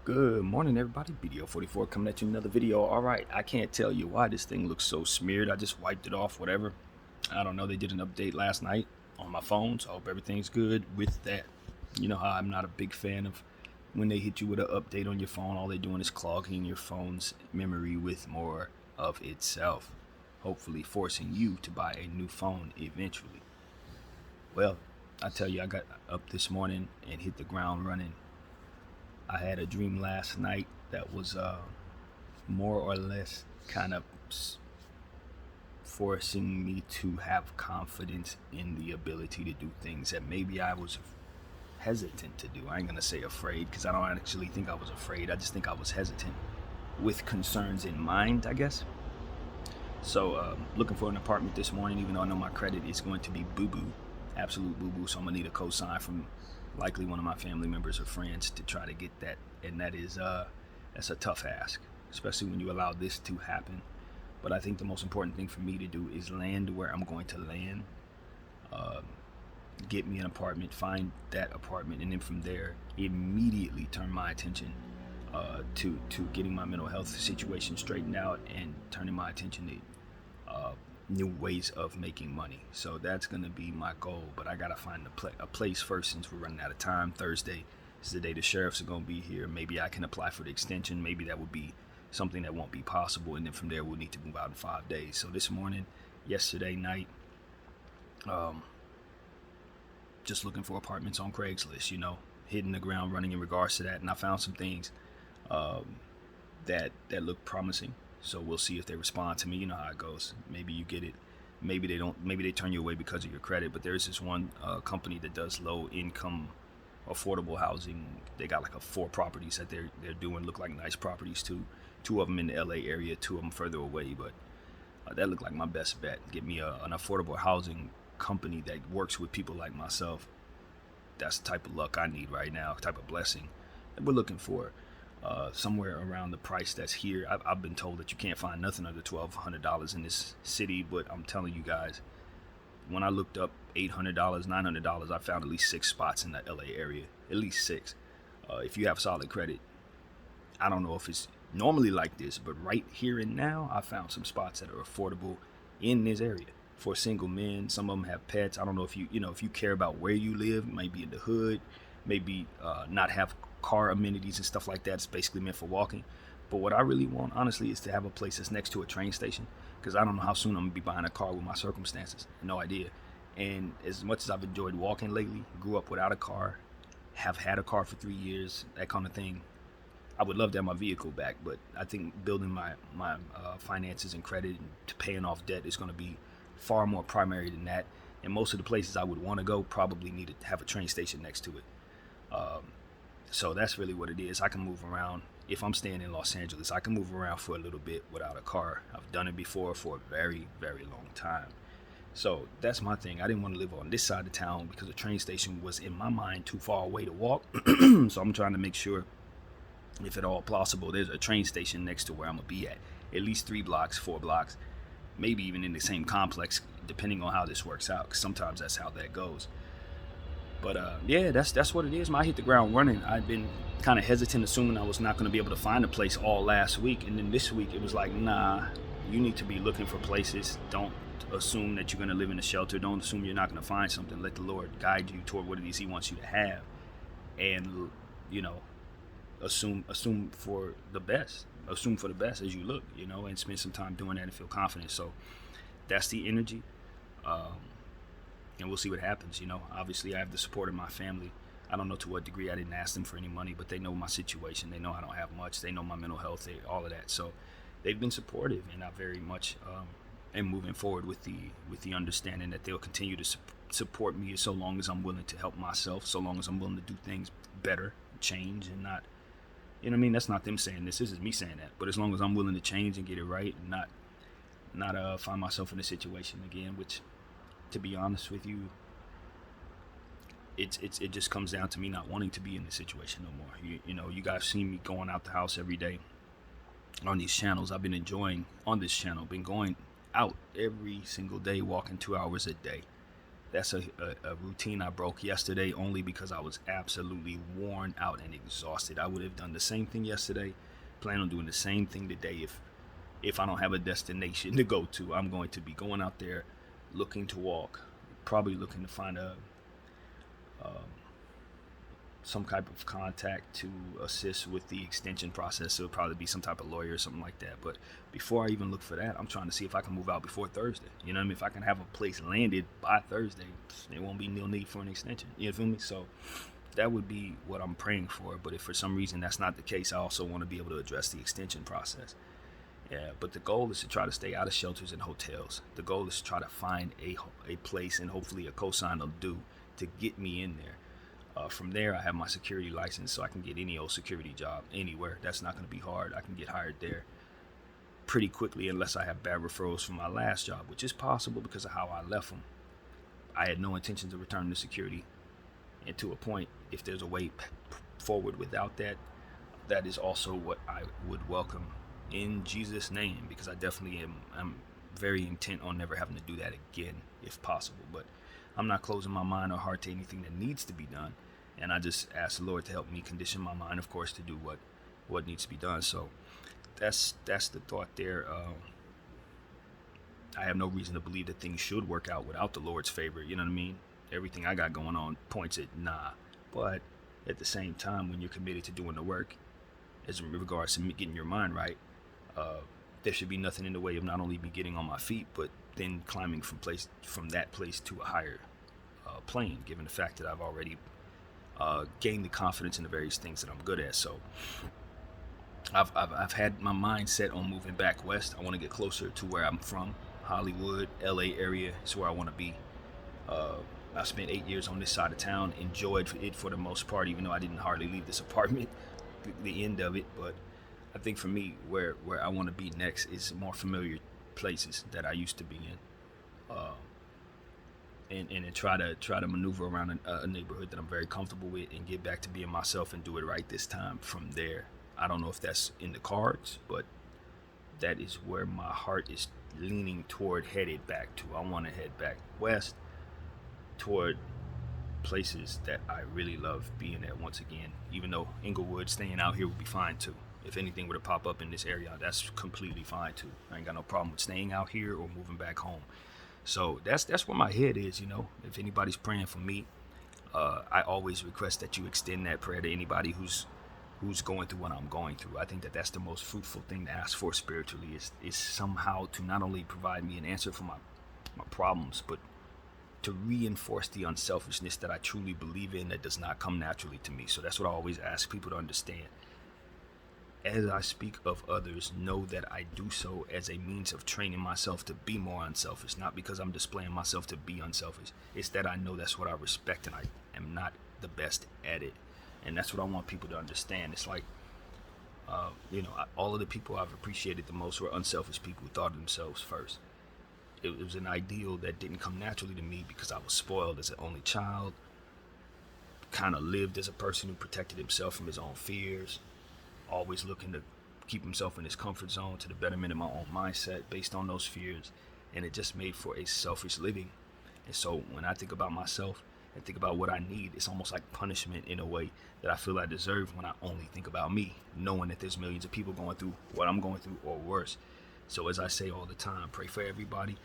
Good morning, everybody. BDF 44 coming at you another video. All right, I can't tell you why this thing looks so smeared. I just wiped it off, whatever. I don't know. They did an update last night on my phone, so I hope everything's good with that. You know how I'm not a big fan of when they hit you with an update on your phone. All they're doing is clogging your phone's memory with more of itself, hopefully forcing you to buy a new phone eventually. Well, I tell you, I got up this morning and hit the ground running. I had a dream last night that was more or less kind of forcing me to have confidence in the ability to do things that maybe I was hesitant to do. I ain't gonna say afraid, because I don't actually think I was afraid. I just think I was hesitant with concerns in mind, I guess. So looking for an apartment this morning, even though I know my credit is going to be boo-boo, absolute boo-boo. So I'm gonna need a cosign from likely one of my family members or friends to try to get that, and that's a tough ask, especially when you allow this to happen. But I think the most important thing for me to do is land where I'm going to land, get me an apartment, find that apartment, and then from there immediately turn my attention to getting my mental health situation straightened out and turning my attention to new ways of making money. So that's going to be my goal, but I got to find a place first, since we're running out of time. Thursday is the day the sheriffs are going to be here. Maybe I can apply for the extension. Maybe that would be something that won't be possible, and then from there we'll need to move out in 5 days. So this morning, yesterday night, just looking for apartments on Craigslist, hitting the ground running in regards to that, and I found some things that look promising. So we'll see if they respond to me. You know how it goes. Maybe you get it, maybe they don't. Maybe they turn you away because of your credit. But there's this one company that does low income affordable housing. They got like 4 properties that they're doing, look like nice properties too. 2 of them in the LA area, 2 of them further away, but that looked like my best bet. Get me an affordable housing company that works with people like myself. That's the type of luck I need right now, type of blessing that we're looking for. Somewhere around the price that's here. I've been told that you can't find nothing under $1,200 in this city, but I'm telling you guys, when I looked up $800, $900, I found at least 6 spots in the LA area, at least 6. If you have solid credit, I don't know if it's normally like this, but right here and now, I found some spots that are affordable in this area for single men. Some of them have pets. I don't know if if you care about where you live, maybe in the hood, maybe not have car amenities and stuff like that. It's basically meant for walking. But what I really want, honestly, is to have a place that's next to a train station, because I don't know how soon I'm gonna be buying a car with my circumstances. No idea. And as much as I've enjoyed walking lately, grew up without a car, have had a car for 3 years, that kind of thing, I would love to have my vehicle back. But I think building my finances and credit and to paying off debt is going to be far more primary than that. And most of the places I would want to go probably need to have a train station next to it. So that's really what it is. I can move around. If I'm staying in Los Angeles, I can move around for a little bit without a car. I've done it before for a very, very long time. So that's my thing. I didn't want to live on this side of town because the train station was, in my mind, too far away to walk. So I'm trying to make sure, if at all possible, there's a train station next to where I'm going to be at least 3 blocks, 4 blocks, maybe even in the same complex, depending on how this works out, because sometimes that's how that goes. But yeah, that's what it is. I hit the ground running. I've been kind of hesitant, assuming I was not going to be able to find a place all last week. And then this week, it was like, nah, you need to be looking for places. Don't assume that you're going to live in a shelter. Don't assume you're not going to find something. Let the Lord guide you toward what it is He wants you to have. And, assume for the best. Assume for the best as you look, and spend some time doing that and feel confident. So that's the energy. And we'll see what happens. Obviously I have the support of my family. I don't know to what degree. I didn't ask them for any money, but they know my situation. They know I don't have much. They know my mental health, all of that. So they've been supportive, and I very much am moving forward with the understanding that they'll continue to support me so long as I'm willing to help myself, so long as I'm willing to do things better, change, and not, that's not them saying this is me saying that, but as long as I'm willing to change and get it right, and not find myself in a situation again, which, to be honest with you, it just comes down to me not wanting to be in this situation no more. You guys see me going out the house every day on these channels. I've been enjoying on this channel, been going out every single day, walking 2 hours a day. That's a routine I broke yesterday only because I was absolutely worn out and exhausted. I would have done the same thing yesterday, plan on doing the same thing today if I don't have a destination to go to. I'm going to be going out there looking to walk, probably looking to find um, some type of contact to assist with the extension process. It'll probably be some type of lawyer or something like that. But before I even look for that, I'm trying to see if I can move out before Thursday. You know what I mean? If I can have a place landed by Thursday, there won't be no need for an extension. You feel me? So that would be what I'm praying for. But if for some reason that's not the case, I also want to be able to address the extension process. Yeah, but the goal is to try to stay out of shelters and hotels. The goal is to try to find a place, and hopefully a cosign will do, to get me in there. From there, I have my security license, so I can get any old security job anywhere. That's not going to be hard. I can get hired there pretty quickly unless I have bad referrals from my last job, which is possible because of how I left them. I had no intention to return to security. And to a point, if there's a way forward without that, that is also what I would welcome in Jesus' name, because I definitely I'm very intent on never having to do that again if possible. But I'm not closing my mind or heart to anything that needs to be done. And I just ask the Lord to help me condition my mind, of course, to do what needs to be done. So that's the thought there. I have no reason to believe that things should work out without the Lord's favor. You know what I mean? Everything I got going on points at nah. But at the same time, when you're committed to doing the work, as in regards to getting your mind right, there should be nothing in the way of not only me getting on my feet, but then climbing from that place to a higher plane, given the fact that I've already gained the confidence in the various things that I'm good at. So I've had my mind set on moving back west. I want to get closer to where I'm from. Hollywood, LA area is where I want to be. I spent 8 years on this side of town, enjoyed it for the most part, even though I didn't hardly leave this apartment, the end of it. But I think for me, where I want to be next is more familiar places that I used to be in, and try to maneuver around a neighborhood that I'm very comfortable with, and get back to being myself and do it right this time. From there, I don't know if that's in the cards, but that is where my heart is leaning toward, headed back to. I want to head back west toward places that I really love being at once again. Even though Inglewood, staying out here would be fine too. If anything were to pop up in this area, that's completely fine too. I ain't got no problem with staying out here or moving back home. So that's where my head is, you know. If anybody's praying for me, I always request that you extend that prayer to anybody who's going through what I'm going through. I think that that's the most fruitful thing to ask for spiritually, is somehow to not only provide me an answer for my problems, but to reinforce the unselfishness that I truly believe in, that does not come naturally to me. So that's what I always ask people to understand. As I speak of others, know that I do so as a means of training myself to be more unselfish, not because I'm displaying myself to be unselfish. It's that I know that's what I respect, and I am not the best at it. And that's what I want people to understand. It's like, all of the people I've appreciated the most were unselfish people who thought of themselves first. It was an ideal that didn't come naturally to me because I was spoiled as an only child, kind of lived as a person who protected himself from his own fears, always looking to keep himself in his comfort zone to the betterment of my own mindset based on those fears. And it just made for a selfish living. And so when I think about myself and think about what I need, it's almost like punishment in a way that I feel I deserve when I only think about me, knowing that there's millions of people going through what I'm going through or worse. So as I say all the time, pray for everybody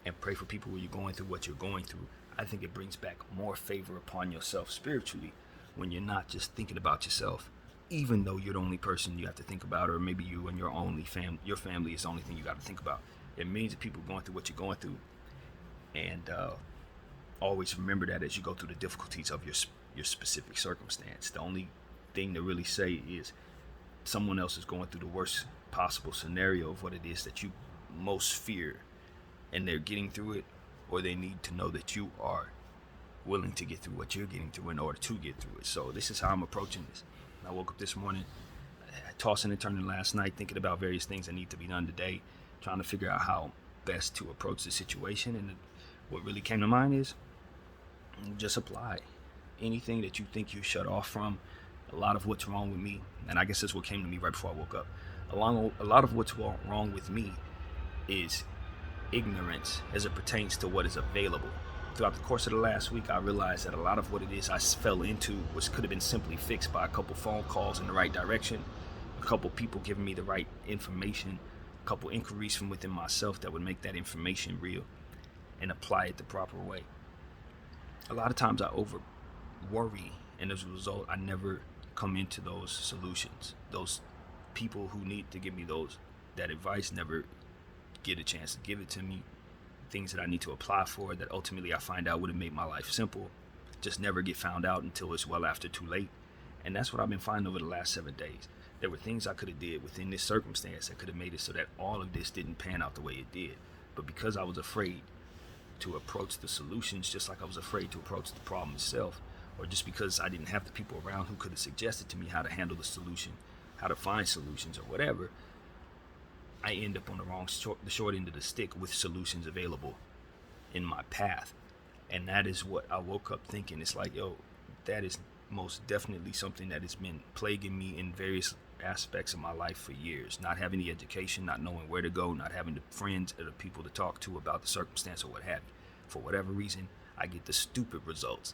and pray for people where you're going through what you're going through. I think it brings back more favor upon yourself spiritually when you're not just thinking about yourself, even though you're the only person you have to think about, or maybe you and your family is the only thing you got to think about. It means that people going through what you're going through, and always remember that as you go through the difficulties of your specific circumstance. The only thing to really say is someone else is going through the worst possible scenario of what it is that you most fear, and they're getting through it, or they need to know that you are willing to get through what you're getting through in order to get through it. So this is how I'm approaching this. I woke up this morning, tossing and turning last night, thinking about various things that need to be done today, trying to figure out how best to approach the situation. And what really came to mind is just apply anything that you think you're shut off from. A lot of what's wrong with me, and I guess that's what came to me right before I woke up. A lot of what's wrong with me is ignorance as it pertains to what is available. throughout the course of the last week, I realized that a lot of what it is I fell into could have been simply fixed by a couple phone calls in the right direction, a couple people giving me the right information, a couple inquiries from within myself that would make that information real and apply it the proper way. A lot of times I over worry, and as a result, I never come into those solutions. Those people who need to give me that advice never get a chance to give it to me. Things that I need to apply for that ultimately I find out would have made my life simple just never get found out until it's well after too late. And that's what I've been finding over the last 7 days. There were things I could have did within this circumstance that could have made it so that all of this didn't pan out the way it did. But because I was afraid to approach the solutions, just like I was afraid to approach the problem itself, or just because I didn't have the people around who could have suggested to me how to handle the solution, how to find solutions or whatever, I end up on the short end of the stick with solutions available in my path. And that is what I woke up thinking. It's like, yo, that is most definitely something that has been plaguing me in various aspects of my life for years. Not having the education, not knowing where to go, not having the friends or the people to talk to about the circumstance or what have you. For whatever reason, I get the stupid results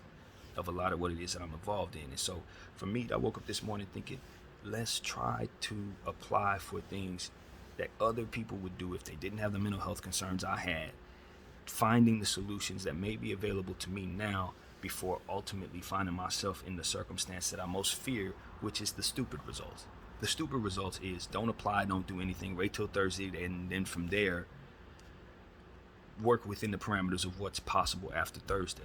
of a lot of what it is that I'm involved in. And so for me, I woke up this morning thinking, let's try to apply for things that other people would do if they didn't have the mental health concerns I had, finding the solutions that may be available to me now before ultimately finding myself in the circumstance that I most fear, which is the stupid results. The stupid results is don't apply, don't do anything, wait till Thursday, and then from there, work within the parameters of what's possible after Thursday.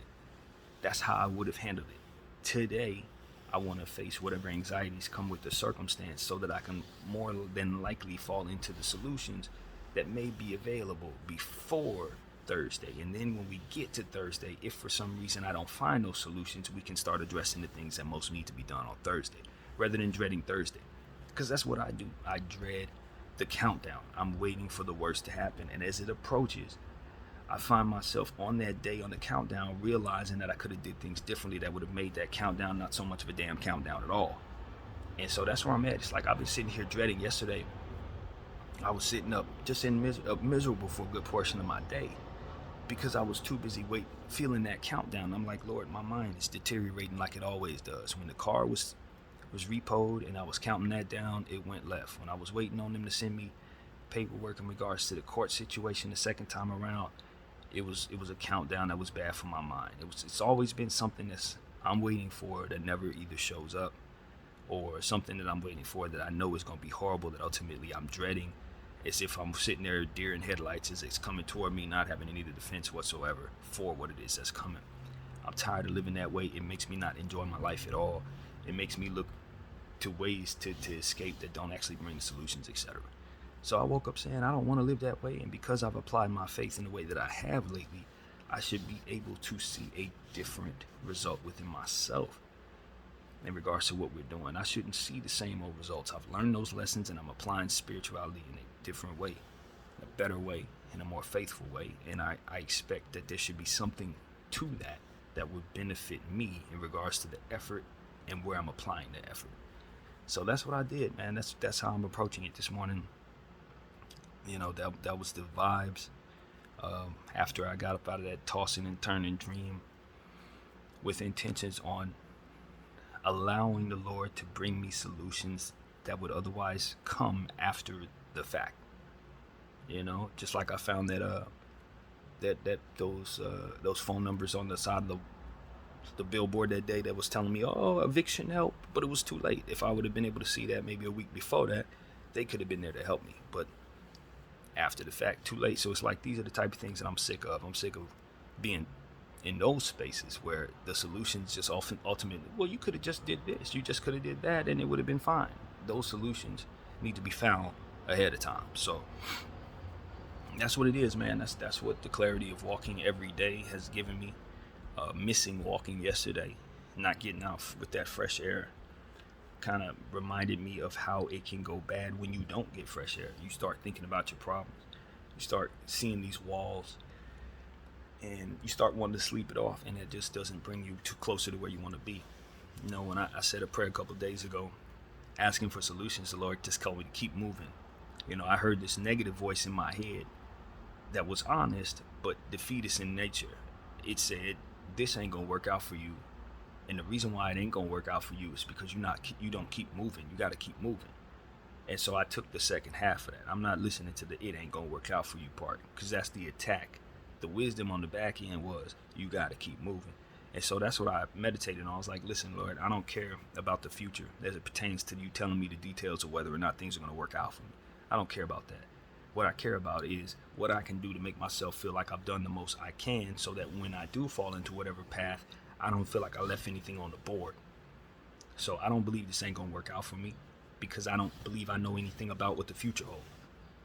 That's how I would have handled it. Today, I want to face whatever anxieties come with the circumstance so that I can more than likely fall into the solutions that may be available before Thursday. And then when we get to Thursday, if for some reason I don't find those solutions, we can start addressing the things that most need to be done on Thursday rather than dreading Thursday. Because that's what I do. I dread the countdown. I'm waiting for the worst to happen. And as it approaches, I find myself on that day on the countdown realizing that I could have did things differently that would have made that countdown not so much of a damn countdown at all. And so that's where I'm at. It's like I've been sitting here dreading. Yesterday, I was sitting up just miserable for a good portion of my day because I was too busy feeling that countdown. I'm like, Lord, my mind is deteriorating like it always does. When the car was repoed and I was counting that down, it went left. When I was waiting on them to send me paperwork in regards to the court situation the second time around, it was a countdown that was bad for my mind. It's always been something that I'm waiting for that never either shows up, or something that I'm waiting for that I know is going to be horrible that ultimately I'm dreading, as if I'm sitting there deer in headlights as it's coming toward me, not having any defense whatsoever for what it is that's coming. I'm tired of living that way. It makes me not enjoy my life at all. It makes me look to ways to escape that don't actually bring the solutions, etc. So I woke up saying I don't want to live that way, and because I've applied my faith in the way that I have lately, I should be able to see a different result within myself in regards to what we're doing. I shouldn't see the same old results. I've learned those lessons and I'm applying spirituality in a different way, a better way, in a more faithful way, and I expect that there should be something to that would benefit me in regards to the effort and where I'm applying the effort. So that's what I did, man. That's how I'm approaching it this morning. You know, that was the vibes after I got up out of that tossing and turning dream with intentions on allowing the Lord to bring me solutions that would otherwise come after the fact. You know, just like I found those phone numbers on the side of the billboard that day that was telling me, oh, eviction help, but it was too late. If I would have been able to see that maybe a week before that, they could have been there to help me. But after the fact, too late. So it's like, these are the type of things that I'm sick of. I'm sick of being in those spaces where the solutions just often ultimately, well, you could have just did this, you just could have did that, and it would have been fine. Those solutions need to be found ahead of time. So that's what it is, man. That's what the clarity of walking every day has given me. Missing walking yesterday, not getting out with that fresh air, kind of reminded me of how it can go bad when you don't get fresh air. You start thinking about your problems. You start seeing these walls, and you start wanting to sleep it off, and it just doesn't bring you too closer to where you want to be. You know, when I said a prayer a couple of days ago, asking for solutions, the Lord just told me to keep moving. You know, I heard this negative voice in my head that was honest, but defeatist in nature. it said, this ain't gonna work out for you. And the reason why it ain't gonna work out for you is because you don't keep moving. You gotta keep moving. And so I took the second half of that. I'm not listening to the "it ain't gonna work out for you" part, because that's the attack. The wisdom on the back end was, you gotta keep moving. And so that's what I meditated on. I was like, listen, Lord, I don't care about the future as it pertains to you telling me the details of whether or not things are gonna work out for me. I don't care about that. What I care about is what I can do to make myself feel like I've done the most I can, so that when I do fall into whatever path, I don't feel like I left anything on the board. So I don't believe this ain't gonna work out for me, because I don't believe I know anything about what the future holds.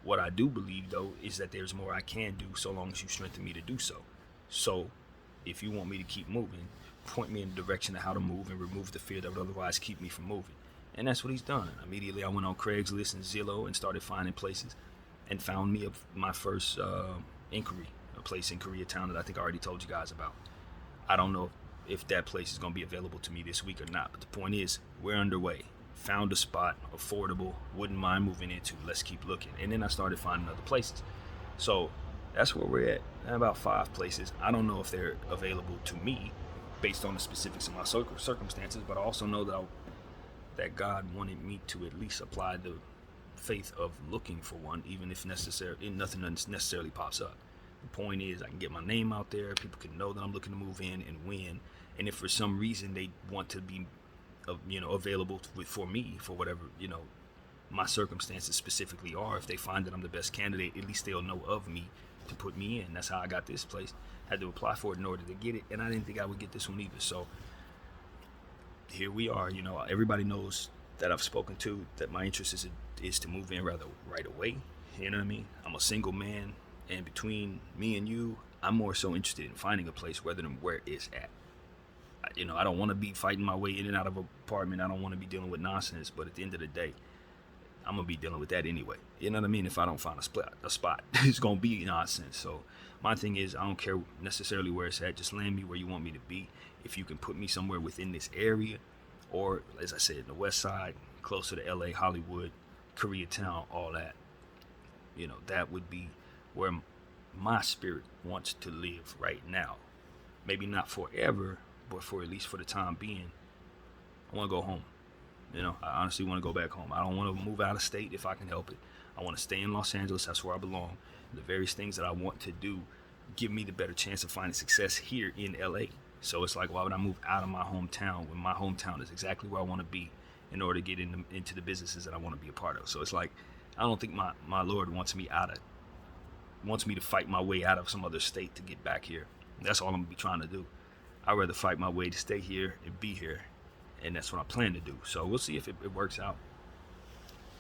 What I do believe, though, is that there's more I can do, so long as you strengthen me to do so. So if you want me to keep moving, point me in the direction of how to move and remove the fear that would otherwise keep me from moving. And that's what he's done. Immediately I went on Craigslist and Zillow and started finding places, and found me my first inquiry, a place in Koreatown that I think I already told you guys about. I don't know if that place is going to be available to me this week or not, but the point is, we're underway. Found a spot, affordable, wouldn't mind moving into. Let's keep looking. And then I started finding other places. So that's where we're at. About 5 places. I don't know if they're available to me based on the specifics of my circumstances, but I also know that God wanted me to at least apply the faith of looking for one, even if nothing necessarily pops up. The point is, I can get my name out there. People can know that I'm looking to move in and win. And if for some reason they want to be available for me, for whatever my circumstances specifically are, if they find that I'm the best candidate, at least they'll know of me to put me in. That's how I got this place. I had to apply for it in order to get it, and I didn't think I would get this one either. So here we are. Everybody knows that I've spoken to that my interest is to move in rather right away. You know what I mean? I'm a single man, and between me and you, I'm more so interested in finding a place rather than where it's at. I don't want to be fighting my way in and out of an apartment. I don't want to be dealing with nonsense. But at the end of the day, I'm going to be dealing with that anyway. You know what I mean? If I don't find a spot, it's going to be nonsense. So my thing is, I don't care necessarily where it's at. Just land me where you want me to be. If you can put me somewhere within this area, or as I said, the west side, closer to LA, Hollywood, Koreatown, all that, that would be where my spirit wants to live right now. Maybe not forever, but for at least for the time being. I want to go home. I honestly want to go back home. I don't want to move out of state if I can help it. I want to stay in Los Angeles. That's where I belong. The various things that I want to do give me the better chance of finding success here in LA. So it's like, why would I move out of my hometown when my hometown is exactly where I want to be in order to get into the businesses that I want to be a part of? So it's like, I don't think my Lord wants me to fight my way out of some other state to get back here. That's all I'm going to be trying to do. I'd rather fight my way to stay here and be here. And that's what I plan to do. So we'll see if it works out.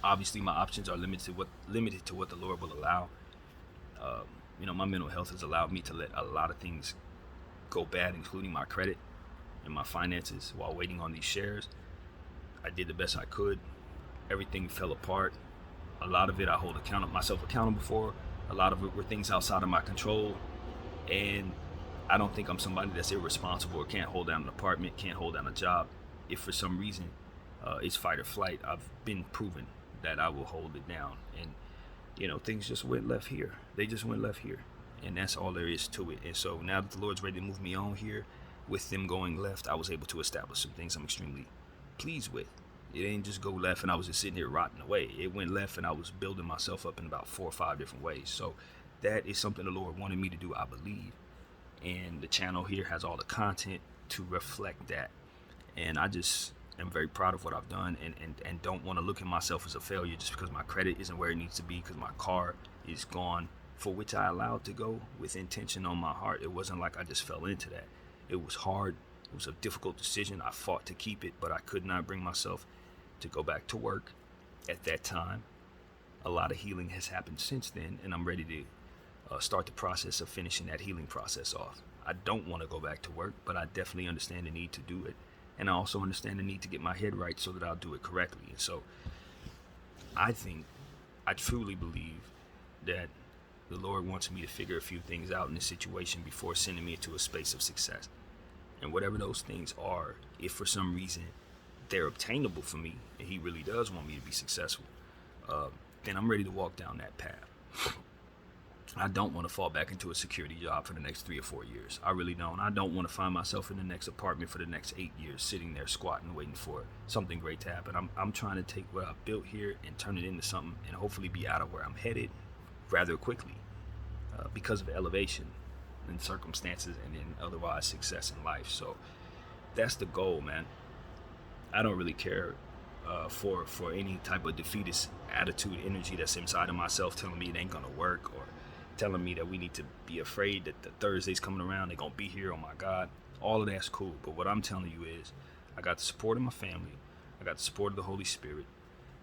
Obviously, my options are limited to what the Lord will allow. My mental health has allowed me to let a lot of things go bad, including my credit and my finances, while waiting on these shares. I did the best I could. Everything fell apart. A lot of it I hold myself accountable for. A lot of it were things outside of my control. And I don't think I'm somebody that's irresponsible or can't hold down an apartment, can't hold down a job. If for some reason it's fight or flight, I've been proven that I will hold it down. And things just went left here. They just went left here, and that's all there is to it. And so now that the Lord's ready to move me on here, with them going left, I was able to establish some things I'm extremely pleased with. It ain't just go left and I was just sitting here rotting away. It went left and I was building myself up in about 4 or 5 different ways. So that is something the Lord wanted me to do, I believe. And the channel here has all the content to reflect that. And I just am very proud of what I've done, and don't want to look at myself as a failure just because my credit isn't where it needs to be, because my car is gone, for which I allowed to go with intention on my heart. It wasn't like I just fell into that. It was hard. It was a difficult decision. I fought to keep it, but I could not bring myself to go back to work at that time. A lot of healing has happened since then, and I'm ready to start the process of finishing that healing process off. I don't want to go back to work, but I definitely understand the need to do it. And I also understand the need to get my head right so that I'll do it correctly. And so I truly believe that the Lord wants me to figure a few things out in this situation before sending me into a space of success. And whatever those things are, if for some reason they're obtainable for me, and He really does want me to be successful, then I'm ready to walk down that path. I don't want to fall back into a security job for the next 3 or 4 years. I really don't. I don't want to find myself in the next apartment for the next 8 years, sitting there squatting, waiting for something great to happen. I'm trying to take what I've built here and turn it into something, and hopefully be out of where I'm headed rather quickly, because of elevation and circumstances, and then otherwise success in life. So that's the goal, man. I don't really care for any type of defeatist attitude, energy that's inside of myself telling me it ain't gonna work, or telling me that we need to be afraid that the Thursday's coming around, they're gonna be here, oh my God. All of that's cool, but what I'm telling you is I got the support of my family, I got the support of the Holy Spirit,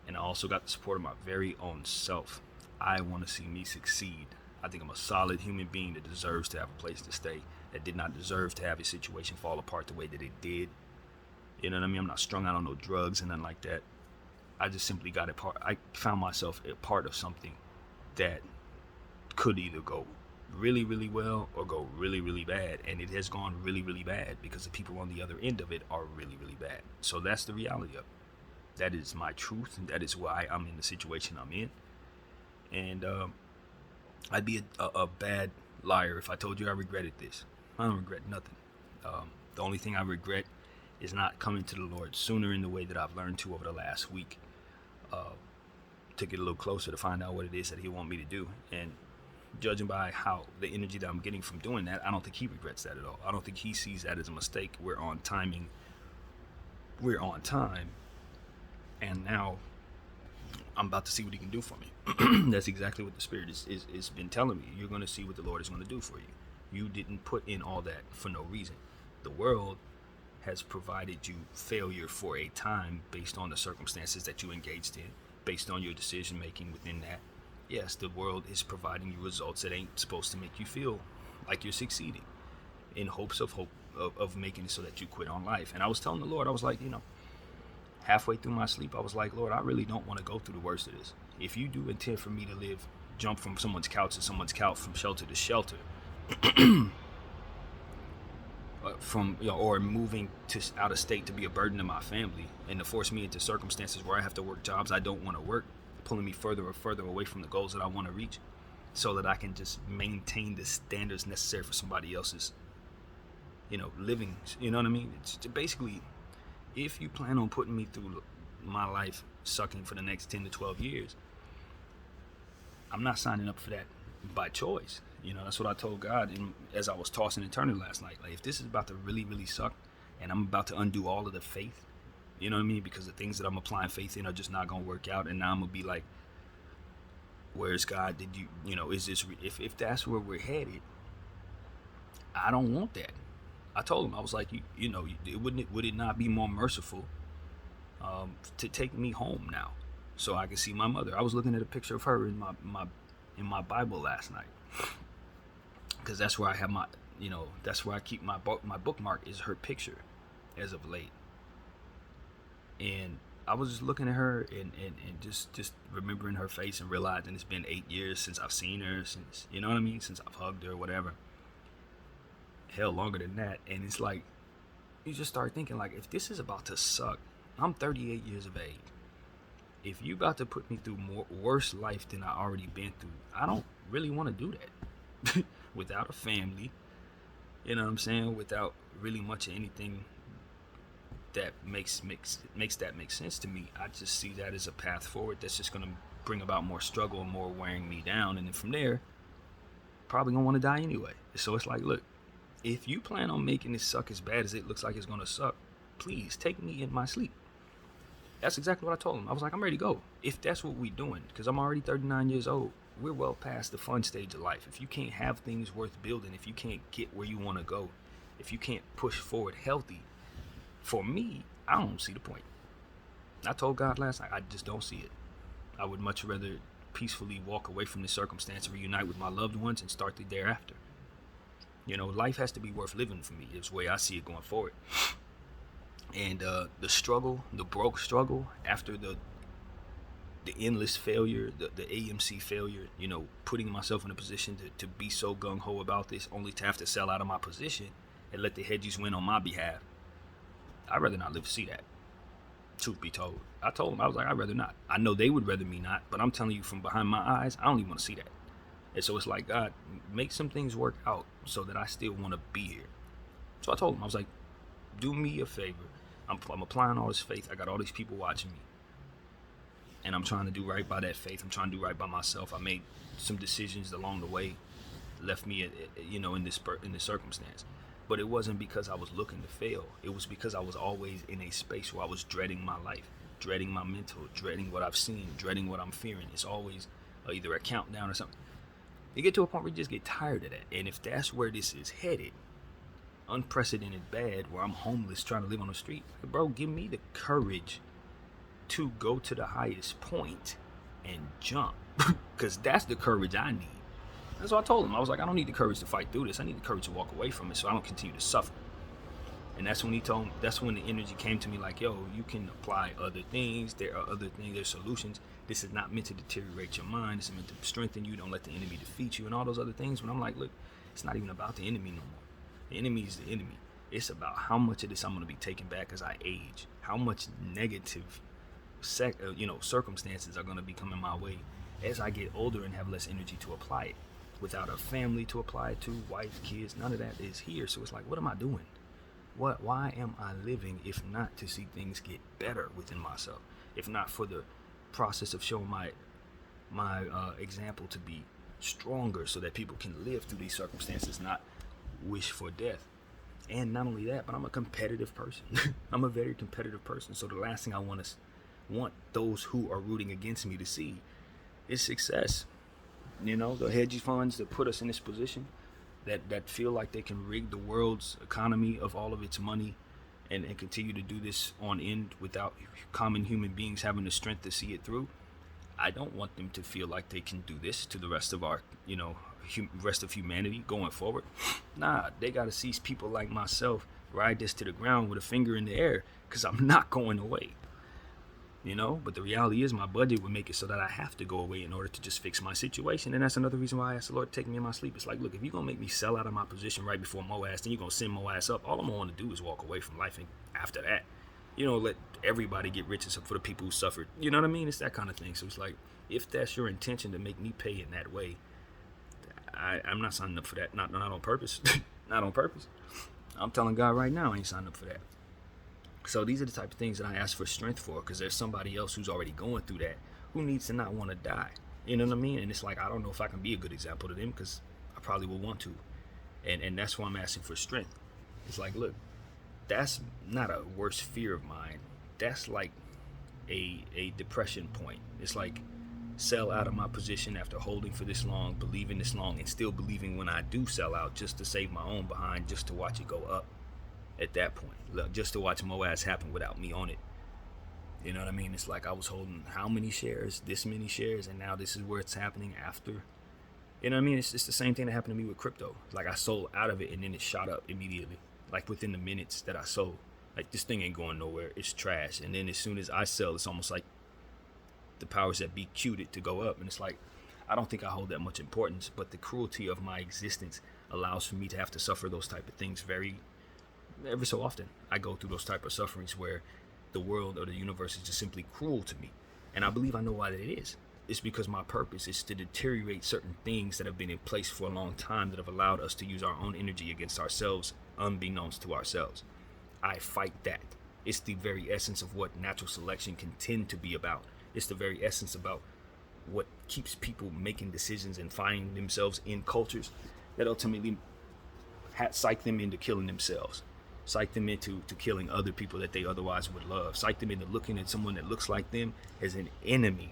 and I also got the support of my very own self. I want to see me succeed. I think I'm a solid human being that deserves to have a place to stay, that did not deserve to have his situation fall apart the way that it did. You know what I mean? I'm not strung out on no drugs and nothing like that. I just simply got a part. I found myself a part of something that could either go really, really well or go really, really bad. And it has gone really, really bad because the people on the other end of it are really, really bad. So that's the reality of it. That is my truth, and that is why I'm in the situation I'm in. And I'd be a bad liar if I told you I regretted this. I don't regret nothing. The only thing I regret is not coming to the Lord sooner in the way that I've learned to over the last week, to get a little closer to find out what it is that he wants me to do. And judging by how the energy that I'm getting from doing that, I don't think he regrets that at all. I don't think he sees that as a mistake. We're on timing. We're on time. And now I'm about to see what he can do for me. That's exactly what the Spirit is been telling me. You're going to see what the Lord is going to do for you. You didn't put in all that for no reason. The world has provided you failure for a time based on the circumstances that you engaged in, based on your decision making within that. Yes, the world is providing you results that ain't supposed to make you feel like you're succeeding, in hopes of making it so that you quit on life. And I was telling the Lord, I was like, halfway through my sleep, I was like, Lord, I really don't want to go through the worst of this. If you do intend for me to live, jump from someone's couch to someone's couch, from shelter to shelter, or moving to out of state to be a burden to my family, and to force me into circumstances where I have to work jobs I don't want to work, pulling me further and further away from the goals that I want to reach, so that I can just maintain the standards necessary for somebody else's, living. You know what I mean? It's basically, if you plan on putting me through my life sucking for the next 10 to 12 years, I'm not signing up for that by choice. That's what I told God as I was tossing and turning last night. Like, if this is about to really, really suck, and I'm about to undo all of the faith, you know what I mean? Because the things that I'm applying faith in are just not going to work out. And now I'm going to be like, where's God? Did you, is this, if that's where we're headed, I don't want that. I told him, I was like, would it not be more merciful to take me home now so I can see my mother? I was looking at a picture of her in my Bible last night, because that's where I have my, that's where I keep my bookmark is her picture as of late. And I was just looking at her and just remembering her face and realizing it's been 8 years since I've seen her, since, you know what I mean, since I've hugged her or whatever. Hell, longer than that. And it's like, you just start thinking, like, if this is about to suck, I'm 38 years of age. If you about to put me through worse life than I already been through, I don't really want to do that. Without a family, you know what I'm saying? Without really much of anything that makes that make sense to me. I just see that as a path forward that's just going to bring about more struggle and more wearing me down. And then from there, probably going to want to die anyway. So it's like, look, if you plan on making this suck as bad as it looks like it's going to suck, please take me in my sleep. That's exactly what I told him. I was like, I'm ready to go. If that's what we're doing, because I'm already 39 years old. We're well past the fun stage of life. If you can't have things worth building, if you can't get where you want to go, if you can't push forward healthy, for me, I don't see the point. I told God last night, I just don't see it. I would much rather peacefully walk away from this circumstance, reunite with my loved ones, and start the thereafter. Life has to be worth living for me. It's the way I see it going forward. And the struggle, the broke struggle, after the endless failure, the AMC failure, putting myself in a position to be so gung-ho about this, only to have to sell out of my position and let the hedgies win on my behalf. I'd rather not live to see that, truth be told. I told them, I was like, I'd rather not. I know they would rather me not, but I'm telling you, from behind my eyes, I don't even want to see that. And so it's like, God, make some things work out so that I still want to be here. So I told him, I was like, do me a favor. I'm applying all this faith. I got all these people watching me. And I'm trying to do right by that faith. I'm trying to do right by myself. I made some decisions along the way, left me, in this circumstance. But it wasn't because I was looking to fail. It was because I was always in a space where I was dreading my life, dreading my mental, dreading what I've seen, dreading what I'm fearing. It's always either a countdown or something. You get to a point where you just get tired of that. And if that's where this is headed, unprecedented bad, where I'm homeless trying to live on the street, bro, give me the courage to go to the highest point and jump. Because that's the courage I need. And so I told him, I was like, I don't need the courage to fight through this. I need the courage to walk away from it so I don't continue to suffer. And that's when that's when the energy came to me like, yo, you can apply other things. There are other things, there's solutions. This is not meant to deteriorate your mind. This is meant to strengthen you. Don't let the enemy defeat you and all those other things. But I'm like, look, it's not even about the enemy no more. The enemy is the enemy. It's about how much of this I'm going to be taking back as I age. How much negative circumstances are going to be coming my way as I get older and have less energy to apply it. Without a family to apply it to, wife, kids, none of that is here. So it's like, what am I doing? Why am I living if not to see things get better within myself? If not for the process of showing my example to be stronger so that people can live through these circumstances, not wish for death. And not only that, but I'm a competitive person. I'm a very competitive person. So the last thing I want those who are rooting against me to see is success. The hedge funds that put us in this position, that feel like they can rig the world's economy of all of its money and continue to do this on end without common human beings having the strength to see it through. I don't want them to feel like they can do this to the rest of our, rest of humanity going forward. Nah, they got to see people like myself ride this to the ground with a finger in the air, because I'm not going away. But the reality is my budget would make it so that I have to go away in order to just fix my situation. And that's another reason why I asked the Lord to take me in my sleep. It's like, look, if you're going to make me sell out of my position right before Moaz, then you're going to send Moaz up. All I'm going to want to do is walk away from life. And after that, let everybody get rich except for the people who suffered. You know what I mean? It's that kind of thing. So it's like, if that's your intention to make me pay in that way, I'm not signing up for that. Not on purpose. Not on purpose. I'm telling God right now I ain't signing up for that. So these are the type of things that I ask for strength for, because there's somebody else who's already going through that, who needs to not want to die. You know what I mean? And it's like, I don't know if I can be a good example to them, because I probably will want to. And that's why I'm asking for strength. It's like, look, that's not a worse fear of mine. That's like a depression point. It's like sell out of my position after holding for this long, believing this long, and still believing when I do sell out just to save my own behind, just to watch it go up. At that point, just to watch Moaz happen without me on it. You know what I mean? It's like I was holding how many shares, this many shares, and now this is where it's happening after. You know what I mean? It's the same thing that happened to me with crypto. Like I sold out of it and then it shot up immediately. Like within the minutes that I sold. Like this thing ain't going nowhere. It's trash. And then as soon as I sell, it's almost like the powers that be cued it to go up. And it's like, I don't think I hold that much importance, but the cruelty of my existence allows for me to have to suffer those type of things every so often. I go through those type of sufferings where the world or the universe is just simply cruel to me. And I believe I know why that is. It's because my purpose is to deteriorate certain things that have been in place for a long time that have allowed us to use our own energy against ourselves, unbeknownst to ourselves. I fight that. It's the very essence of what natural selection can tend to be about. It's the very essence about what keeps people making decisions and finding themselves in cultures that ultimately psych them into killing themselves. Psych them into killing other people that they otherwise would love. Psych them into looking at someone that looks like them as an enemy,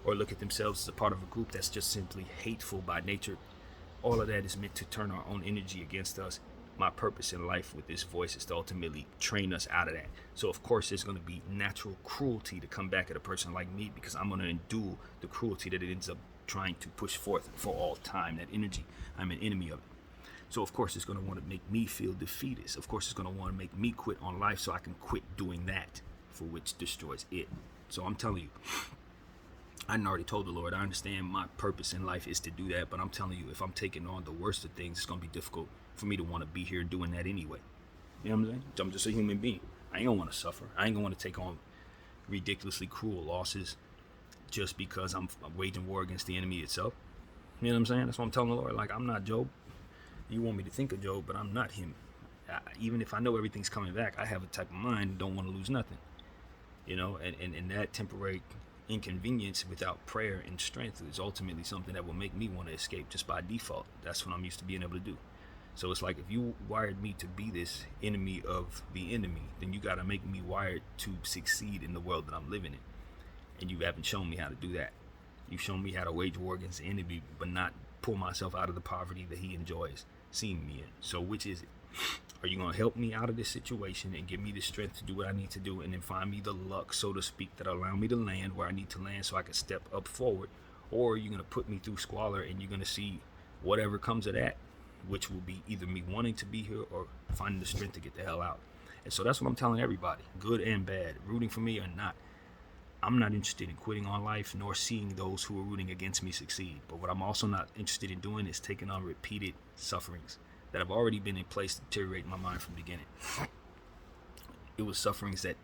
or look at themselves as a part of a group that's just simply hateful by nature. All of that is meant to turn our own energy against us. My purpose in life with this voice is to ultimately train us out of that. So of course there's going to be natural cruelty to come back at a person like me, because I'm going to endure the cruelty that it ends up trying to push forth for all time. That energy, I'm an enemy of it. So of course it's going to want to make me feel defeatist. Of course it's going to want to make me quit on life so I can quit doing that for which destroys it. So I'm telling you, I already told the Lord, I understand my purpose in life is to do that, but I'm telling you, if I'm taking on the worst of things, it's going to be difficult for me to want to be here doing that anyway. You know what I'm saying? I'm just a human being. I ain't going to want to suffer. I ain't going to want to take on ridiculously cruel losses just because I'm waging war against the enemy itself. You know what I'm saying? That's what I'm telling the Lord. Like, I'm not Job. You want me to think of Job, but I'm not him. Even if I know everything's coming back, I have a type of mind and don't want to lose nothing. You know, and that temporary inconvenience without prayer and strength is ultimately something that will make me want to escape just by default. That's what I'm used to being able to do. So it's like, if you wired me to be this enemy of the enemy, then you got to make me wired to succeed in the world that I'm living in. And you haven't shown me how to do that. You've shown me how to wage war against the enemy, but not pull myself out of the poverty that he enjoys seeing me in. So which is it? Are you going to help me out of this situation and give me the strength to do what I need to do, and then find me the luck, so to speak, that allow me to land where I need to land so I can step up forward? Or are you going to put me through squalor and you're going to see whatever comes of that, which will be either me wanting to be here or finding the strength to get the hell out? And so that's what I'm telling everybody, good and bad, rooting for me or not. I'm not interested in quitting on life nor seeing those who are rooting against me succeed. But what I'm also not interested in doing is taking on repeated sufferings that have already been in place to deteriorate my mind from the beginning. It was sufferings that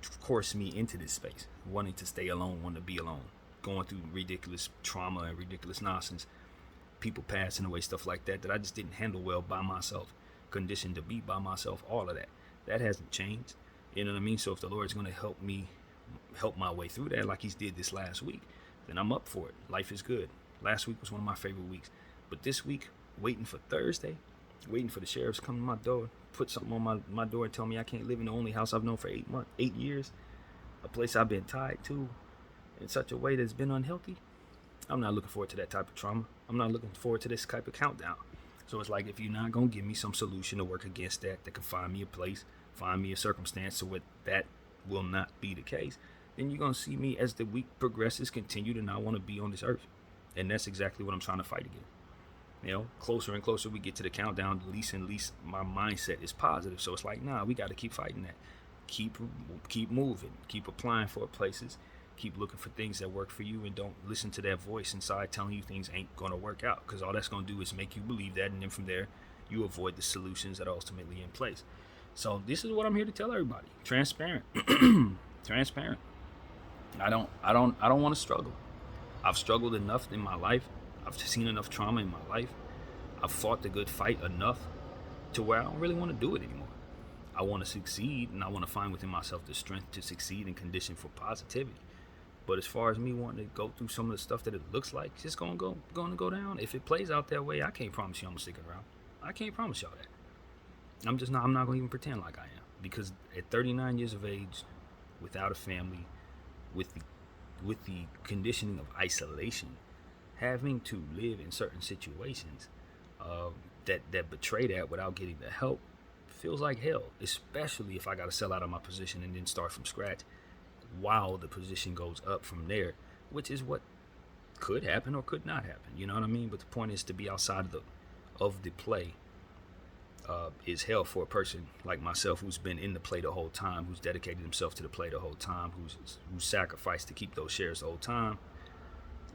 forced me into this space, wanting to stay alone, wanting to be alone, going through ridiculous trauma and ridiculous nonsense, people passing away, stuff like that, that I just didn't handle well by myself, conditioned to be by myself, all of that. That hasn't changed. You know what I mean? So if the Lord's going to help me help my way through that like he's did this last week, then I'm up for it. Life is good. Last week was one of my favorite weeks. But this week, waiting for Thursday, waiting for the sheriffs to come to my door, put something on my door and tell me I can't live in the only house I've known for 8 years, a place I've been tied to in such a way that's been unhealthy. I'm not looking forward to that type of trauma. I'm not looking forward to this type of countdown. So it's like, if you're not going to give me some solution to work against that can find me a place, find me a circumstance so that will not be the case, then you're going to see me, as the week progresses, continue to not want to be on this earth. And that's exactly what I'm trying to fight again. You know, closer and closer we get to the countdown, the least and least my mindset is positive. So it's like, nah, we got to keep fighting that. Keep moving. Keep applying for places. Keep looking for things that work for you, and don't listen to that voice inside telling you things ain't going to work out, because all that's going to do is make you believe that, and then from there you avoid the solutions that are ultimately in place. So this is what I'm here to tell everybody. Transparent. Transparent. I don't want to struggle. I've struggled enough in my life. I've seen enough trauma in my life. I've fought the good fight enough to where I don't really want to do it anymore. I want to succeed, and I want to find within myself the strength to succeed and condition for positivity. But as far as me wanting to go through some of the stuff that it looks like it's going to go down, if it plays out that way, I can't promise you I'm going to stick around. I can't promise y'all that. I'm not going to even pretend like I am. Because at 39 years of age, without a family, with the conditioning of isolation, having to live in certain situations that betray that without getting the help feels like hell, especially if I got to sell out of my position and then start from scratch while the position goes up from there, which is what could happen or could not happen. You know what I mean? But the point is, to be outside of the play is hell for a person like myself, who's been in the play the whole time, who's dedicated himself to the play the whole time, who's sacrificed to keep those shares the whole time,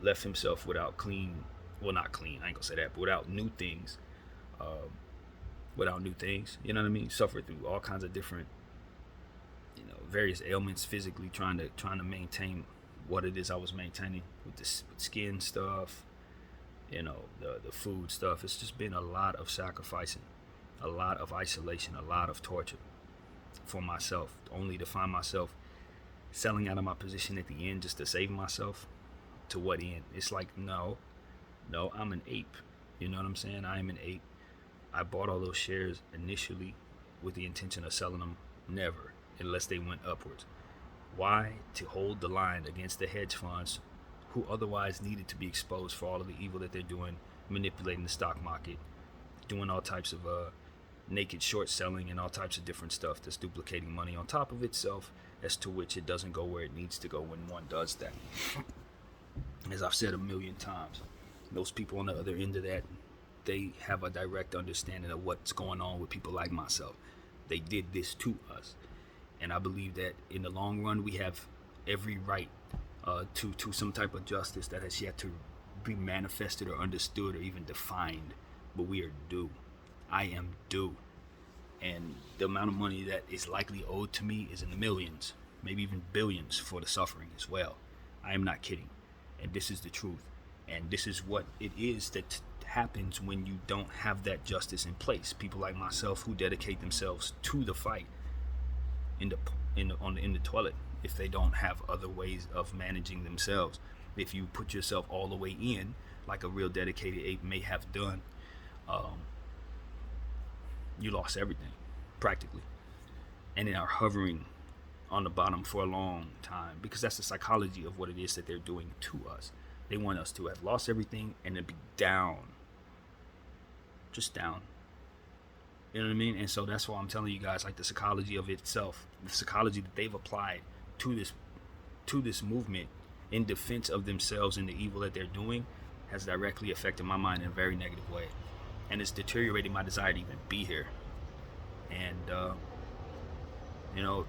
left himself without not clean, I ain't gonna say that, but without new things, you know what I mean? Suffered through all kinds of different, various ailments physically, trying to maintain what it is I was maintaining with the skin stuff, the food stuff. It's just been a lot of sacrificing, a lot of isolation, a lot of torture for myself, only to find myself selling out of my position at the end just to save myself. To what end? It's like, no, I'm an ape. You know what I'm saying? I am an ape. I bought all those shares initially with the intention of selling them never, unless they went upwards. Why? To hold the line against the hedge funds, who otherwise needed to be exposed for all of the evil that they're doing, manipulating the stock market, doing all types of naked short selling and all types of different stuff that's duplicating money on top of itself, as to which it doesn't go where it needs to go when one does that. As I've said a million times, those people on the other end of that, they have a direct understanding of what's going on with people like myself. They did this to us. And I believe that in the long run, we have every right to some type of justice that has yet to be manifested or understood or even defined. But we are due. I am due. And the amount of money that is likely owed to me is in the millions, maybe even billions, for the suffering as well. I am not kidding. And this is the truth. And this is what it is that happens when you don't have that justice in place. People like myself who dedicate themselves to the fight in the toilet, if they don't have other ways of managing themselves. If you put yourself all the way in, like a real dedicated ape may have done, you lost everything, practically, and they are hovering on the bottom for a long time, because that's the psychology of what it is that they're doing to us. They want us to have lost everything and to be down, just down. You know what I mean? And so that's why I'm telling you guys, like, the psychology of itself, the psychology that they've applied to this movement in defense of themselves and the evil that they're doing, has directly affected my mind in a very negative way, and it's deteriorating my desire to even be here. And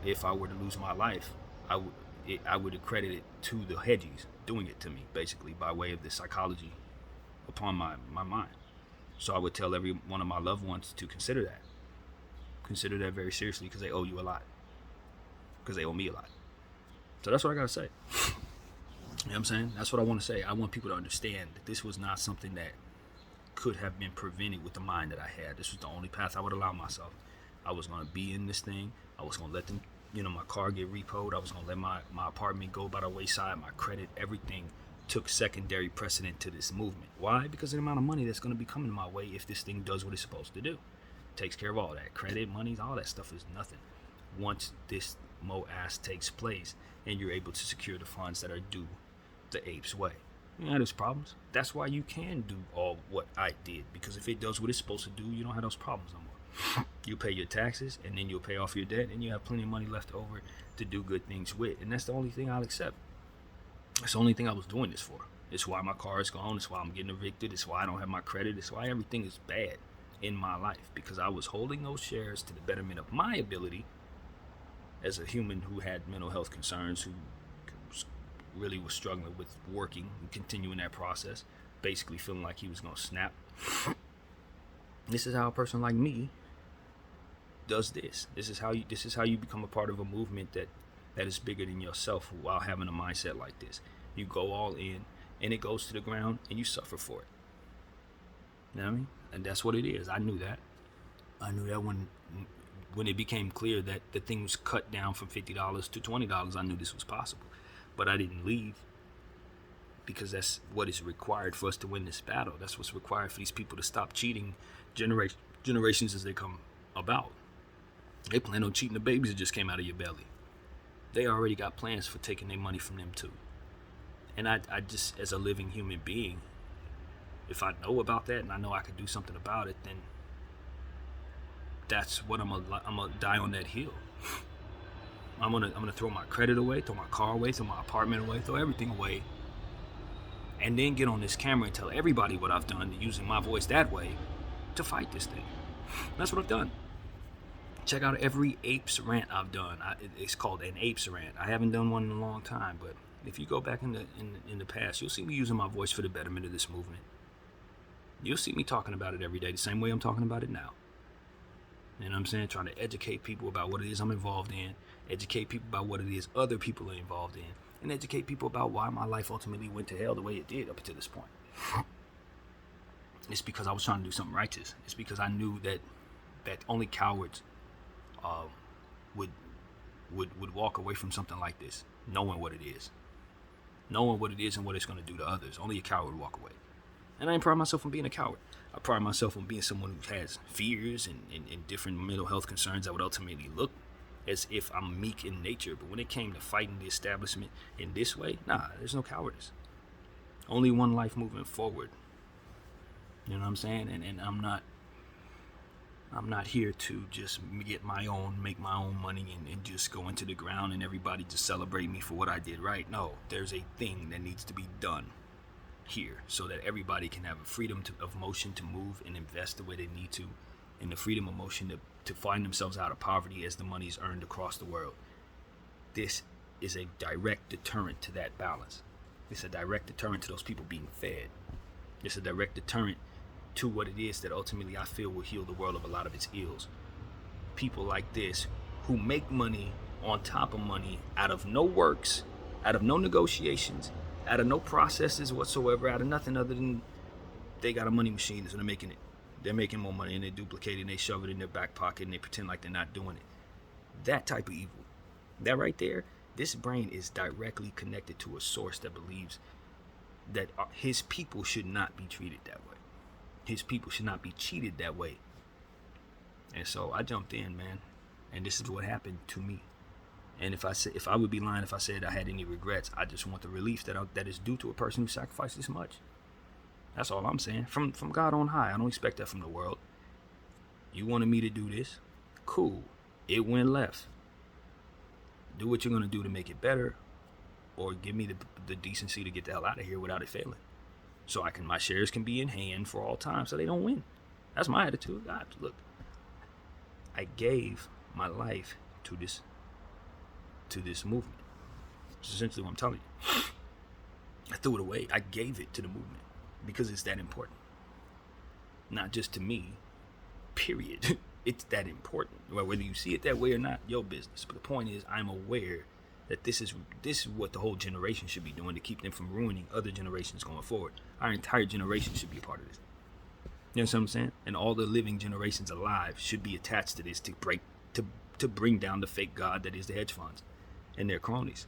if I were to lose my life, I would accredit it to the hedgies doing it to me, basically, by way of the psychology upon my mind. So I would tell every one of my loved ones to consider that very seriously, because they owe you a lot, because they owe me a lot. So that's what I gotta say. You know what I'm saying? That's what I want to say. I want people to understand that this was not something that could have been prevented with the mind that I had. This was the only path I would allow myself. I was going to be in this thing. I was going to let them, my car get repoed. I was going to let my apartment go by the wayside. My credit, everything took secondary precedent to this movement. Why? Because of the amount of money that's going to be coming my way if this thing does what it's supposed to do. It takes care of all that. Credit, money, all that stuff is nothing once this moass takes place and you're able to secure the funds that are due the ape's way. There's problems. That's why you can do all what I did, because if it does what it's supposed to do, you don't have those problems no more. You pay your taxes, and then you'll pay off your debt, and you have plenty of money left over to do good things with. And that's the only thing I'll accept. That's the only thing I was doing this for. It's why my car is gone. It's why I'm getting evicted. It's why I don't have my credit. It's why everything is bad in my life, because I was holding those shares to the betterment of my ability as a human who had mental health concerns, who really was struggling with working and continuing that process, basically feeling like he was going to snap. This is how a person like me does this. This is how you become a part of a movement that is bigger than yourself while having a mindset like this. You go all in, and it goes to the ground, and you suffer for it. You know what I mean? And that's what it is. I knew that. I knew that when it became clear that the thing was cut down from $50 to $20, I knew this was possible. But I didn't leave, because that's what is required for us to win this battle. That's what's required for these people to stop cheating generations as they come about. They plan on cheating the babies that just came out of your belly. They already got plans for taking their money from them too. And I just, as a living human being, if I know about that and I know I could do something about it, then that's what I'm gonna die on that hill. I'm gonna throw my credit away, throw my car away, throw my apartment away, throw everything away, and then get on this camera and tell everybody what I've done using my voice that way to fight this thing. That's what I've done. Check out every apes rant I've done. It's called an apes rant. I haven't done one in a long time, but if you go back in the past, you'll see me using my voice for the betterment of this movement. You'll see me talking about it every day, the same way I'm talking about it now. You know what I'm saying? Trying to educate people about what it is I'm involved in, educate people about what it is other people are involved in, and educate people about why my life ultimately went to hell the way it did up until this point. It's because I was trying to do something righteous. It's because I knew that only cowards would walk away from something like this, knowing what it is and what it's going to do to others. Only a coward would walk away. And I ain't pride myself on being a coward. I pride myself on being someone who has fears and different mental health concerns that would ultimately look as if I'm meek in nature. But when it came to fighting the establishment in this way, there's no cowardice. Only one life moving forward. You know what I'm saying? And I'm not here to just make my own money and just go into the ground and everybody just celebrate me for what I did right. No, there's a thing that needs to be done here so that everybody can have a freedom of motion to move and invest the way they need to, and the freedom of motion to find themselves out of poverty as the money is earned across the world. This is a direct deterrent to that balance. It's a direct deterrent to those people being fed. It's a direct deterrent to what it is that ultimately I feel will heal the world of a lot of its ills. People like this who make money on top of money out of no works, out of no negotiations, out of no processes whatsoever, out of nothing other than they got a money machine, so they're making more money, and they duplicate it, and they shove it in their back pocket, and they pretend like they're not doing it. That type of evil, that right there, this brain is directly connected to a source that believes that his people should not be treated that way. His people should not be cheated that way. And so I jumped in, man, and this is what happened to me. And if I would be lying if I said I had any regrets, I just want the relief that is due to a person who sacrificed this much. That's all I'm saying. From God on high. I don't expect that from the world. You wanted me to do this? Cool. It went left. Do what you're going to do to make it better, or give me the decency to get the hell out of here without it failing. So my shares can be in hand for all time so they don't win. That's my attitude. Look, I gave my life to this movement. That's essentially what I'm telling you. I threw it away. I gave it to the movement because it's that important. Not just to me, period. It's that important. Well, whether you see it that way or not, your business. But the point is, I'm aware that this is what the whole generation should be doing to keep them from ruining other generations going forward. Our entire generation should be a part of this. You know what I'm saying? And all the living generations alive should be attached to this to bring down the fake god that is the hedge funds and their cronies.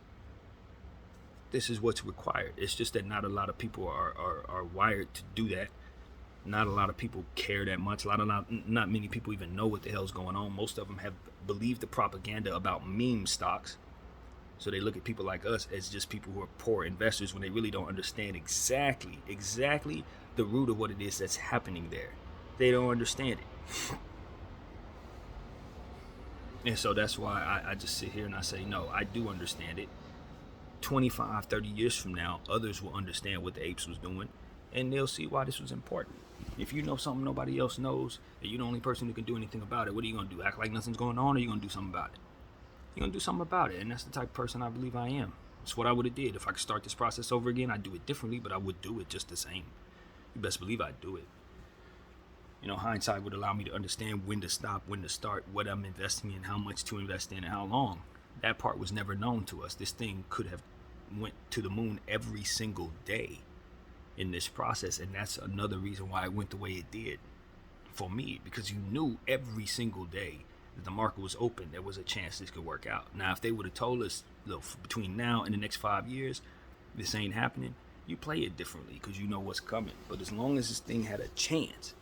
This is what's required. It's just that not a lot of people are wired to do that. Not a lot of people care that much. Not many people even know what the hell's going on. Most of them have believed the propaganda about meme stocks. So they look at people like us as just people who are poor investors when they really don't understand exactly the root of what it is that's happening there. They don't understand it. And so that's why I just sit here and I say, no, I do understand it. 25, 30 years from now, others will understand what the apes was doing, and they'll see why this was important. If you know something nobody else knows, and you're the only person who can do anything about it, what are you going to do? Act like nothing's going on, or are you going to do something about it? You're going to do something about it, and that's the type of person I believe I am. It's what I would have did. If I could start this process over again, I'd do it differently, but I would do it just the same. You best believe I'd do it. You know, hindsight would allow me to understand when to stop, when to start, what I'm investing in, how much to invest in, and how long. That part was never known to us. This thing could have went to the moon every single day in this process, and that's another reason why it went the way it did for me, because you knew every single day that the market was open, there was a chance this could work out. Now, if they would have told us, look, between now and the next 5 years, this ain't happening, you play it differently because you know what's coming. But as long as this thing had a chance,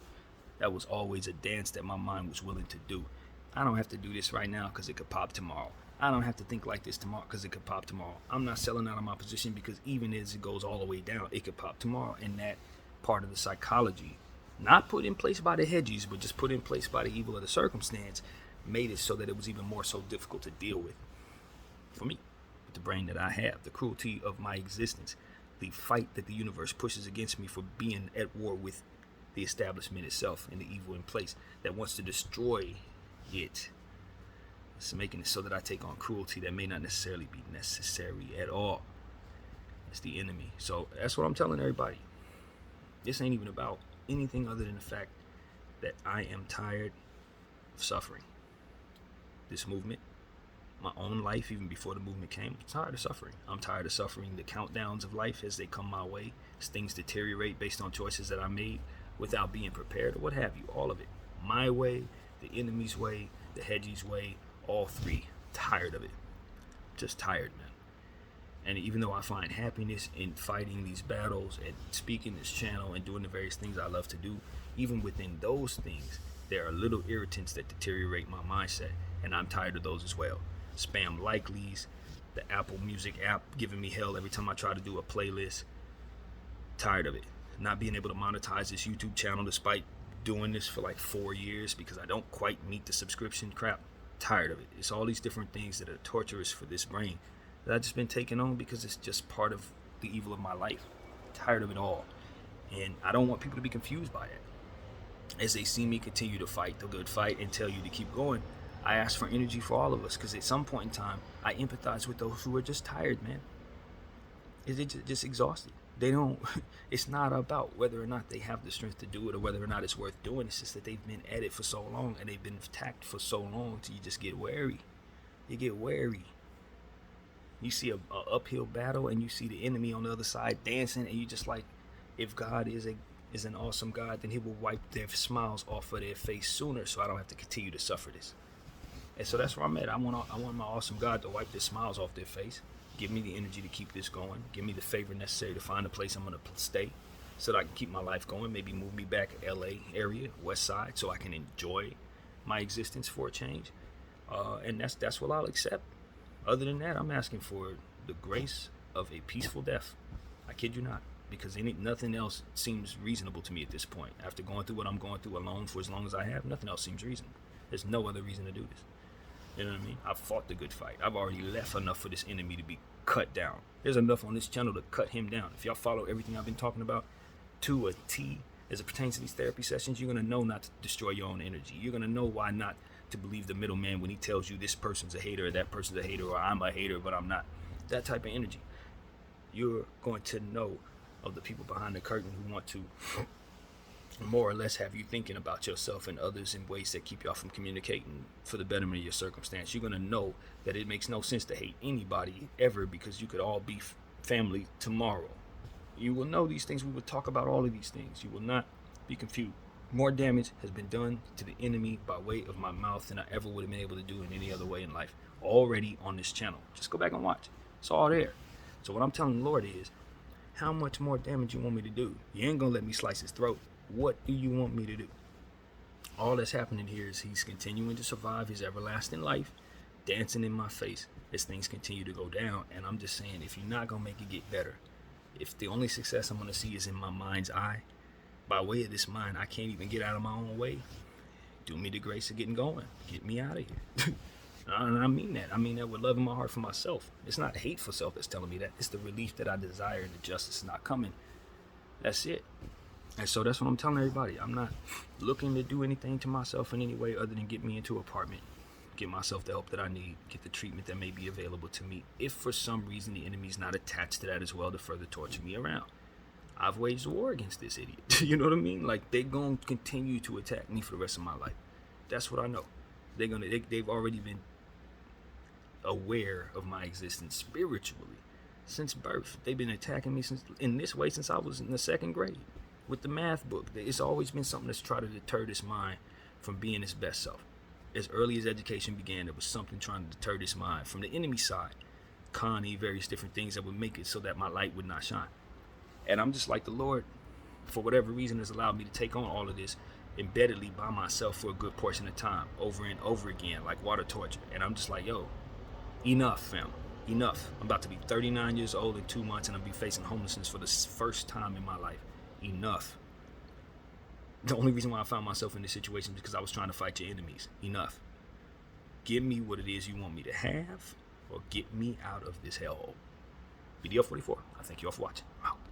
that was always a dance that my mind was willing to do. I don't have to do this right now because it could pop tomorrow. I don't have to think like this tomorrow because it could pop tomorrow. I'm not selling out of my position because even as it goes all the way down, it could pop tomorrow. And that part of the psychology, not put in place by the hedgies, but just put in place by the evil of the circumstance, made it so that it was even more so difficult to deal with for me, with the brain that I have, the cruelty of my existence, the fight that the universe pushes against me for being at war with the establishment itself and the evil in place that wants to destroy it. It's making it so that I take on cruelty that may not necessarily be necessary at all. It's the enemy. So that's what I'm telling everybody. This ain't even about anything other than the fact that I am tired of suffering. This movement, my own life, even before the movement came, I'm tired of suffering. I'm tired of suffering the countdowns of life as they come my way, as things deteriorate based on choices that I made without being prepared or what have you. All of it. My way, the enemy's way, the hedgie's way, all three. Tired of it. Just tired, man. And even though I find happiness in fighting these battles and speaking this channel and doing the various things I love to do, even within those things, there are little irritants that deteriorate my mindset, and I'm tired of those as well. Spam likelies, the Apple Music app giving me hell every time I try to do a playlist. Tired of it. Not being able to monetize this YouTube channel despite doing this for like 4 years because I don't quite meet the subscription crap. Tired of it. It's all these different things that are torturous for this brain that I've just been taking on because it's just part of the evil of my life. Tired of it all. And I don't want people to be confused by it. As they see me continue to fight the good fight and tell you to keep going, I ask for energy for all of us because at some point in time, I empathize with those who are just tired, man. They're just exhausted. They don't, it's not about whether or not they have the strength to do it or whether or not it's worth doing. It's just that they've been at it for so long and they've been attacked for so long till you just get wary. You get wary. You see a uphill battle, and you see the enemy on the other side dancing, and you just like, if God is an awesome God, then he will wipe their smiles off of their face sooner, so I don't have to continue to suffer this. And so that's where I'm at. I want my awesome God to wipe their smiles off their face, give me the energy to keep this going, give me the favor necessary to find a place I'm going to stay so that I can keep my life going, maybe move me back LA area, West Side, so I can enjoy my existence for a change. And that's what I'll accept. Other than that, I'm asking for the grace of a peaceful death. I kid you not, because nothing else seems reasonable to me at this point. After going through what I'm going through alone for as long as I have, nothing else seems reasonable. There's no other reason to do this. You know what I mean? I've fought the good fight. I've already left enough for this enemy to be cut down. There's enough on this channel to cut him down. If y'all follow everything I've been talking about to a T as it pertains to these therapy sessions, you're going to know not to destroy your own energy. You're going to know why not to believe the middleman when he tells you this person's a hater or that person's a hater or I'm a hater but I'm not. That type of energy. You're going to know of the people behind the curtain who want to more or less have you thinking about yourself and others in ways that keep y'all from communicating for the betterment of your circumstance. You're going to know that it makes no sense to hate anybody ever because you could all be family tomorrow. You will know these things. We will talk about all of these things. You will not be confused. More damage has been done to the enemy by way of my mouth than I ever would have been able to do in any other way in life. Already on this channel. Just go back and watch. It's all there. So what I'm telling the Lord is, how much more damage you want me to do? You ain't going to let me slice his throat. What do you want me to do? All that's happening here is he's continuing to survive his everlasting life, dancing in my face as things continue to go down. And I'm just saying, if you're not going to make it get better, if the only success I'm going to see is in my mind's eye, by way of this mind, I can't even get out of my own way. Do me the grace of getting going. Get me out of here. And I mean that. I mean that with love in my heart for myself. It's not hate for self that's telling me that. It's the relief that I desire and the justice is not coming. That's it. And so that's what I'm telling everybody. I'm not looking to do anything to myself in any way other than get me into an apartment, get myself the help that I need, get the treatment that may be available to me. If for some reason the enemy's not attached to that as well to further torture me around. I've waged war against this idiot. You know what I mean? Like, they're going to continue to attack me for the rest of my life. That's what I know. They've already been aware of my existence spiritually since birth. They've been attacking me in this way since I was in the 2nd grade. With the math book, it's always been something that's trying to deter this mind from being its best self. As early as education began, there was something trying to deter this mind from the enemy side. Connie, various different things that would make it so that my light would not shine. And I'm just like, the Lord, for whatever reason, has allowed me to take on all of this embeddedly by myself for a good portion of time, over and over again, like water torture. And I'm just like, yo, enough, fam. Enough. I'm about to be 39 years old in 2 months, and I'll be facing homelessness for the first time in my life. Enough. The only reason why I found myself in this situation is because I was trying to fight your enemies. Enough. Give me what it is you want me to have, or get me out of this hellhole. BDF 44. I thank you all for watching. Wow.